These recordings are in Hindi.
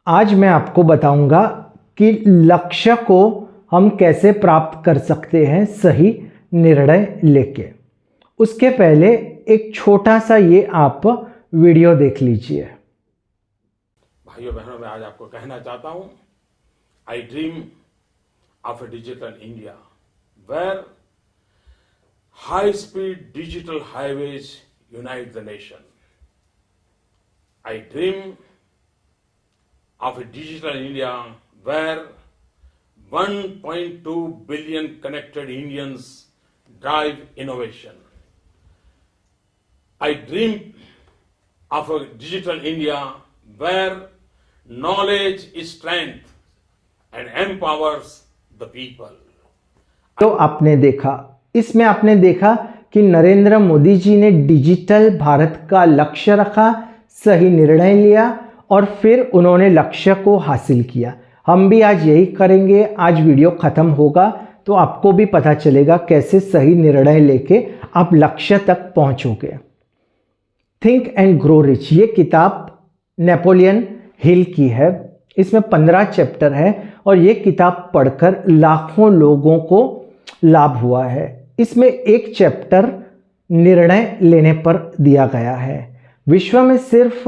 आज मैं आपको बताऊंगा कि लक्ष्य को हम कैसे प्राप्त कर सकते हैं सही निर्णय लेके। उसके पहले एक छोटा सा ये आप वीडियो देख लीजिए। भाइयों बहनों, मैं आज आपको कहना चाहता हूं, I dream of a digital India where high speed digital highways unite the nation. I dream of a digital India where 1.2 billion connected Indians drive innovation. I dream of a digital India where knowledge is strength and empowers the people. तो आपने देखा, इसमें आपने देखा कि नरेंद्र मोदी जी ने डिजिटल भारत का लक्ष्य रखा, सही निर्णय लिया और फिर उन्होंने लक्ष्य को हासिल किया। हम भी आज यही करेंगे। आज वीडियो ख़त्म होगा तो आपको भी पता चलेगा कैसे सही निर्णय लेके आप लक्ष्य तक पहुंचोगे। थिंक एंड ग्रो रिच, ये किताब नेपोलियन हिल की है। इसमें 15 चैप्टर है और ये किताब पढ़कर लाखों लोगों को लाभ हुआ है। इसमें एक चैप्टर निर्णय लेने पर दिया गया है। विश्व में सिर्फ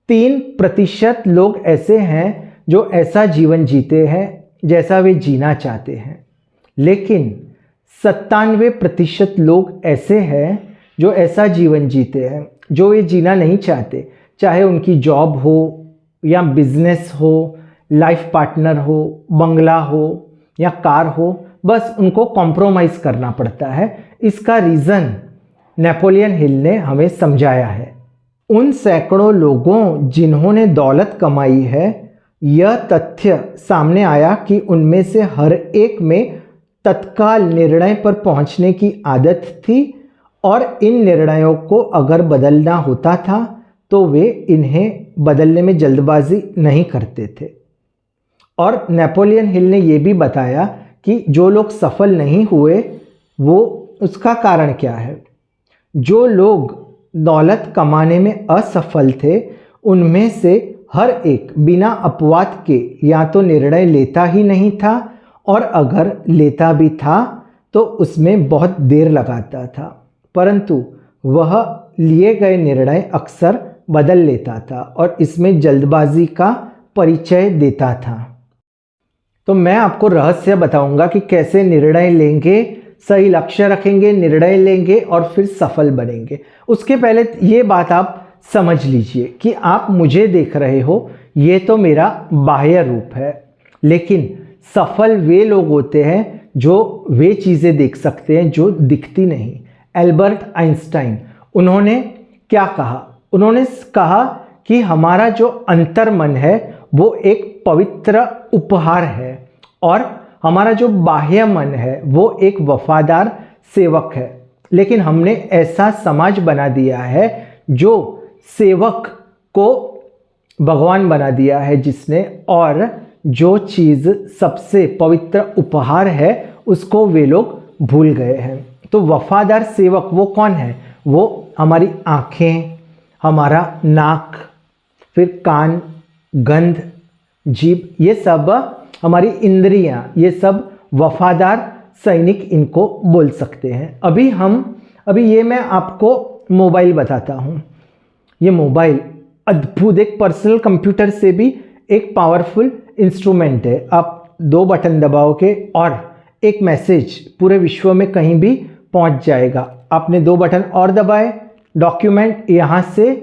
3% लोग ऐसे हैं जो ऐसा जीवन जीते हैं जैसा वे जीना चाहते हैं, लेकिन 97% लोग ऐसे हैं जो ऐसा जीवन जीते हैं जो वे जीना नहीं चाहते। चाहे उनकी जॉब हो या बिजनेस हो, लाइफ पार्टनर हो, बंगला हो या कार हो, बस उनको कॉम्प्रोमाइज़ करना पड़ता है। इसका रीज़न नेपोलियन हिल ने हमें समझाया है। उन सैकड़ों लोगों जिन्होंने दौलत कमाई है, यह तथ्य सामने आया कि उनमें से हर एक में तत्काल निर्णय पर पहुंचने की आदत थी और इन निर्णयों को अगर बदलना होता था तो वे इन्हें बदलने में जल्दबाजी नहीं करते थे। और नेपोलियन हिल ने यह भी बताया कि जो लोग सफल नहीं हुए वो उसका कारण क्या है। जो लोग दौलत कमाने में असफल थे उनमें से हर एक बिना अपवाद के या तो निर्णय लेता ही नहीं था और अगर लेता भी था तो उसमें बहुत देर लगाता था, परंतु वह लिए गए निर्णय अक्सर बदल लेता था और इसमें जल्दबाजी का परिचय देता था। तो मैं आपको रहस्य बताऊंगा कि कैसे निर्णय लेंगे, सही लक्ष्य रखेंगे, निर्णय लेंगे और फिर सफल बनेंगे। उसके पहले ये बात आप समझ लीजिए कि आप मुझे देख रहे हो, ये तो मेरा बाह्य रूप है, लेकिन सफल वे लोग होते हैं जो वे चीज़ें देख सकते हैं जो दिखती नहीं। एल्बर्ट आइंस्टाइन, उन्होंने क्या कहा? उन्होंने कहा कि हमारा जो अंतर्मन है वो एक पवित्र उपहार है और हमारा जो बाह्य मन है वो एक वफादार सेवक है, लेकिन हमने ऐसा समाज बना दिया है जो सेवक को भगवान बना दिया है जिसने, और जो चीज़ सबसे पवित्र उपहार है उसको वे लोग भूल गए हैं। तो वफादार सेवक वो कौन है? वो हमारी आँखें, हमारा नाक, फिर कान, गंध, जीभ, ये सब हमारी इंद्रियां, ये सब वफादार सैनिक इनको बोल सकते हैं। अभी ये मैं आपको मोबाइल बताता हूँ। ये मोबाइल अद्भुत, एक पर्सनल कंप्यूटर से भी एक पावरफुल इंस्ट्रूमेंट है। आप 2 बटन दबाओगे और एक मैसेज पूरे विश्व में कहीं भी पहुँच जाएगा। आपने 2 बटन और दबाए, डॉक्यूमेंट यहाँ से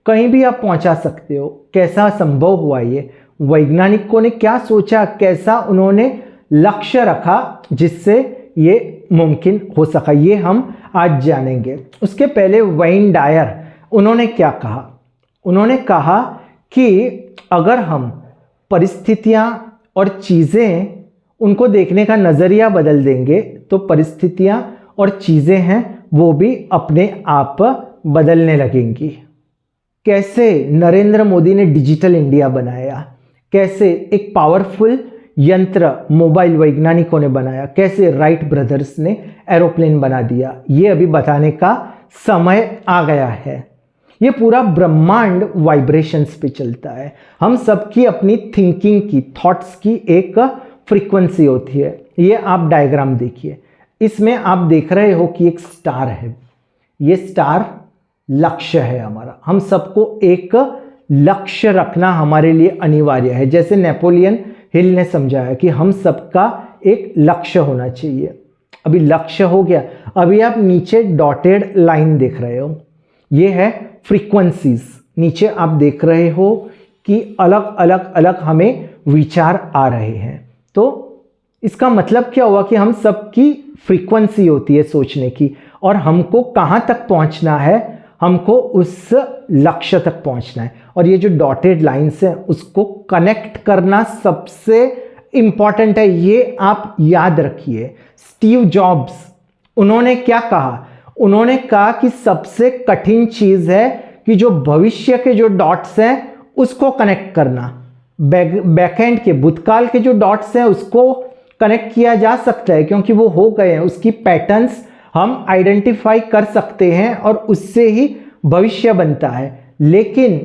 कहीं भी आप पहुँचा सकते हो। कैसा संभव हुआ ये? वैज्ञानिकों ने क्या सोचा, कैसा उन्होंने लक्ष्य रखा जिससे ये मुमकिन हो सका, ये हम आज जानेंगे। उसके पहले वेन डायर, उन्होंने क्या कहा? उन्होंने कहा कि अगर हम परिस्थितियां और चीज़ें, उनको देखने का नज़रिया बदल देंगे तो परिस्थितियां और चीज़ें हैं वो भी अपने आप बदलने लगेंगी। कैसे नरेंद्र मोदी ने डिजिटल इंडिया बनाया, कैसे एक पावरफुल यंत्र मोबाइल वैज्ञानिकों ने बनाया, कैसे राइट ब्रदर्स ने एरोप्लेन बना दिया, ये अभी बताने का समय आ गया है। ये पूरा ब्रह्मांड वाइब्रेशंस पे चलता है। हम सबकी अपनी थिंकिंग की, थॉट्स की एक फ्रीक्वेंसी होती है। ये आप डायग्राम देखिए, इसमें आप देख रहे हो कि एक स्टार है। ये स्टार लक्ष्य है हमारा। हम सबको एक लक्ष्य रखना हमारे लिए अनिवार्य है। जैसे नेपोलियन हिल ने समझाया कि हम सबका एक लक्ष्य होना चाहिए। अभी लक्ष्य हो गया, अभी आप नीचे डॉटेड लाइन देख रहे हो, ये है फ्रीक्वेंसीज। नीचे आप देख रहे हो कि अलग अलग अलग हमें विचार आ रहे हैं। तो इसका मतलब क्या हुआ कि हम सबकी फ्रीक्वेंसी होती है सोचने की, और हमको कहाँ तक पहुँचना है, हमको उस लक्ष्य तक पहुँचना है। और ये जो डॉटेड लाइन्स है उसको कनेक्ट करना सबसे इम्पॉर्टेंट है, ये आप याद रखिए। स्टीव जॉब्स, उन्होंने क्या कहा? उन्होंने कहा कि सबसे कठिन चीज़ है कि जो भविष्य के जो डॉट्स हैं उसको कनेक्ट करना। बैकएंड के, भूतकाल के जो डॉट्स हैं उसको कनेक्ट किया जा सकता है क्योंकि वो हो गए हैं, उसकी पैटर्न्स हम आइडेंटिफाई कर सकते हैं और उससे ही भविष्य बनता है। लेकिन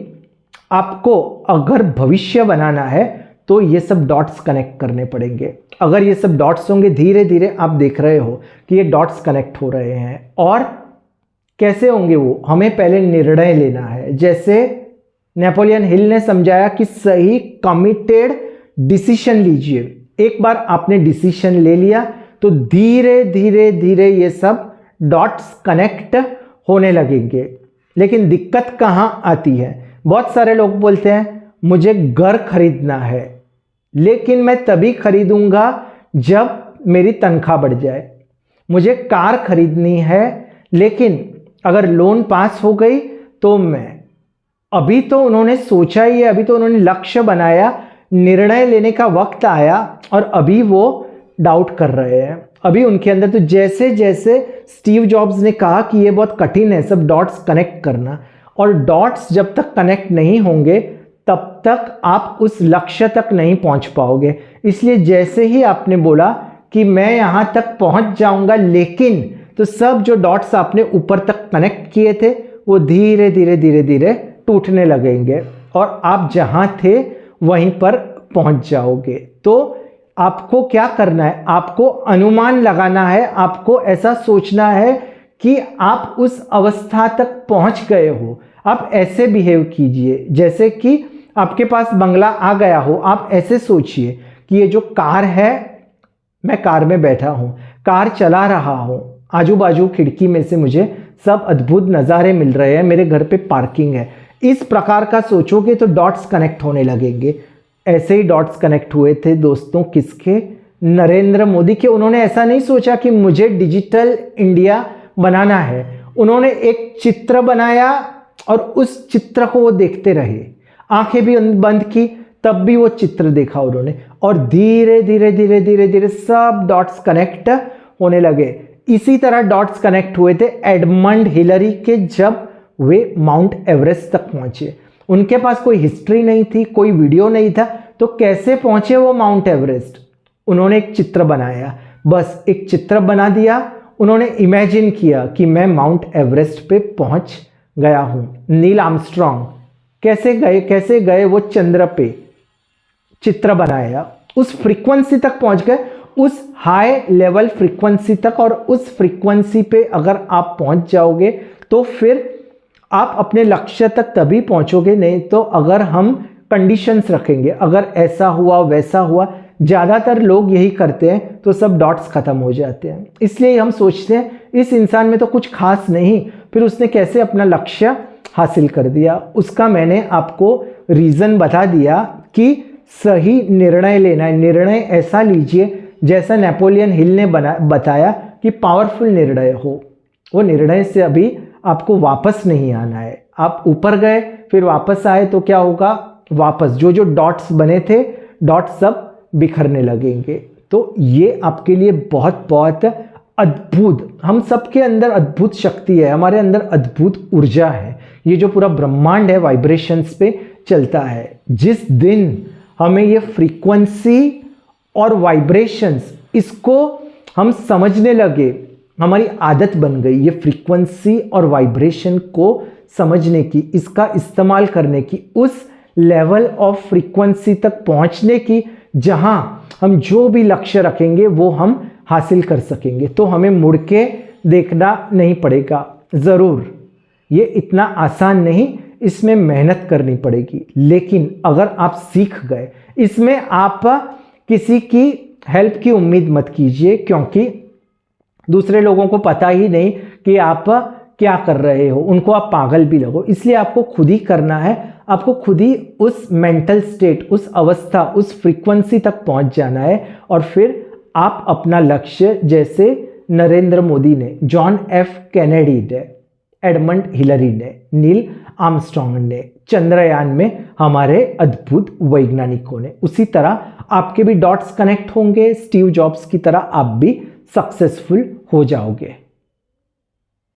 आपको अगर भविष्य बनाना है तो ये सब डॉट्स कनेक्ट करने पड़ेंगे। अगर ये सब डॉट्स होंगे, धीरे धीरे आप देख रहे हो कि ये डॉट्स कनेक्ट हो रहे हैं। और कैसे होंगे वो, हमें पहले निर्णय लेना है। जैसे नेपोलियन हिल ने समझाया कि सही कमिटेड डिसीजन लीजिए। एक बार आपने डिसीजन ले लिया तो धीरे धीरे धीरे ये सब डॉट्स कनेक्ट होने लगेंगे। लेकिन दिक्कत कहाँ आती है? बहुत सारे लोग बोलते हैं मुझे घर खरीदना है, लेकिन मैं तभी खरीदूंगा जब मेरी तनख्वाह बढ़ जाए। मुझे कार खरीदनी है, लेकिन अगर लोन पास हो गई तो मैं, अभी तो उन्होंने सोचा ही है, अभी तो उन्होंने लक्ष्य बनाया, निर्णय लेने का वक्त आया और अभी वो डाउट कर रहे हैं। अभी उनके अंदर, तो जैसे जैसे स्टीव जॉब्स ने कहा कि ये बहुत कठिन है सब डॉट्स कनेक्ट करना, और डॉट्स जब तक कनेक्ट नहीं होंगे तब तक आप उस लक्ष्य तक नहीं पहुंच पाओगे। इसलिए जैसे ही आपने बोला कि मैं यहां तक पहुंच जाऊंगा, लेकिन तो सब जो डॉट्स आपने ऊपर तक कनेक्ट किए थे वो धीरे धीरे धीरे धीरे टूटने लगेंगे और आप जहां थे वहीं पर पहुंच जाओगे। तो आपको क्या करना है? आपको अनुमान लगाना है, आपको ऐसा सोचना है कि आप उस अवस्था तक पहुंच गए हो। आप ऐसे बिहेव कीजिए जैसे कि आपके पास बंगला आ गया हो। आप ऐसे सोचिए कि ये जो कार है, मैं कार में बैठा हूं, कार चला रहा हूं, आजू बाजू खिड़की में से मुझे सब अद्भुत नज़ारे मिल रहे हैं, मेरे घर पे पार्किंग है। इस प्रकार का सोचोगे तो डॉट्स कनेक्ट होने लगेंगे। ऐसे ही डॉट्स कनेक्ट हुए थे दोस्तों, किसके? नरेंद्र मोदी के। उन्होंने ऐसा नहीं सोचा कि मुझे डिजिटल इंडिया बनाना है, उन्होंने एक चित्र बनाया और उस चित्र को वो देखते रहे, आंखें भी बंद की तब भी वो चित्र देखा उन्होंने, और धीरे धीरे धीरे धीरे धीरे सब डॉट्स कनेक्ट होने लगे। इसी तरह डॉट्स कनेक्ट हुए थे एडमंड हिलरी के, जब वे माउंट एवरेस्ट तक पहुंचे। उनके पास कोई हिस्ट्री नहीं थी, कोई वीडियो नहीं था, तो कैसे पहुंचे वो माउंट एवरेस्ट? उन्होंने एक चित्र बनाया, बस एक चित्र बना दिया। उन्होंने इमेजिन किया कि मैं माउंट एवरेस्ट पे पहुंच गया हूं। नील आर्मस्ट्रॉन्ग कैसे गए वो चंद्र पे, चित्र बनाया, उस फ्रीक्वेंसी तक पहुंच गए, उस हाई लेवल फ्रीक्वेंसी तक। और उस फ्रीक्वेंसी पे अगर आप पहुंच जाओगे तो फिर आप अपने लक्ष्य तक तभी पहुंचोगे। नहीं तो अगर हम कंडीशंस रखेंगे, अगर ऐसा हुआ वैसा हुआ, ज़्यादातर लोग यही करते हैं, तो सब डॉट्स खत्म हो जाते हैं। इसलिए हम सोचते हैं इस इंसान में तो कुछ खास नहीं, फिर उसने कैसे अपना लक्ष्य हासिल कर दिया। उसका मैंने आपको रीज़न बता दिया कि सही निर्णय लेना है। निर्णय ऐसा लीजिए जैसा नेपोलियन हिल ने बताया कि पावरफुल निर्णय हो। वो निर्णय से अभी आपको वापस नहीं आना है। आप ऊपर गए फिर वापस आए तो क्या होगा? वापस जो जो डॉट्स बने थे, डॉट्स सब बिखरने लगेंगे। तो ये आपके लिए बहुत बहुत अद्भुत, हम सबके अंदर अद्भुत शक्ति है, हमारे अंदर अद्भुत ऊर्जा है। ये जो पूरा ब्रह्मांड है वाइब्रेशंस पे चलता है। जिस दिन हमें ये फ्रीक्वेंसी और वाइब्रेशंस, इसको हम समझने लगे, हमारी आदत बन गई ये फ्रीक्वेंसी और वाइब्रेशन को समझने की, इसका इस्तेमाल करने की, उस लेवल ऑफ फ्रीक्वेंसी तक पहुंचने की जहां हम जो भी लक्ष्य रखेंगे वो हम हासिल कर सकेंगे। तो हमें मुड़ के देखना नहीं पड़ेगा। ज़रूर ये इतना आसान नहीं, इसमें मेहनत करनी पड़ेगी, लेकिन अगर आप सीख गए, इसमें आप किसी की हेल्प की उम्मीद मत कीजिए, क्योंकि दूसरे लोगों को पता ही नहीं कि आप क्या कर रहे हो, उनको आप पागल भी लगो। इसलिए आपको खुद ही करना है, आपको खुद ही उस मेंटल स्टेट, उस अवस्था, उस फ्रीक्वेंसी तक पहुंच जाना है, और फिर आप अपना लक्ष्य, जैसे नरेंद्र मोदी ने, जॉन एफ कैनेडी ने, एडमंड हिलरी ने, नील आर्मस्ट्रॉन्ग ने, चंद्रयान में हमारे अद्भुत वैज्ञानिकों ने, उसी तरह आपके भी डॉट्स कनेक्ट होंगे। स्टीव जॉब्स की तरह आप भी सक्सेसफुल हो जाओगे।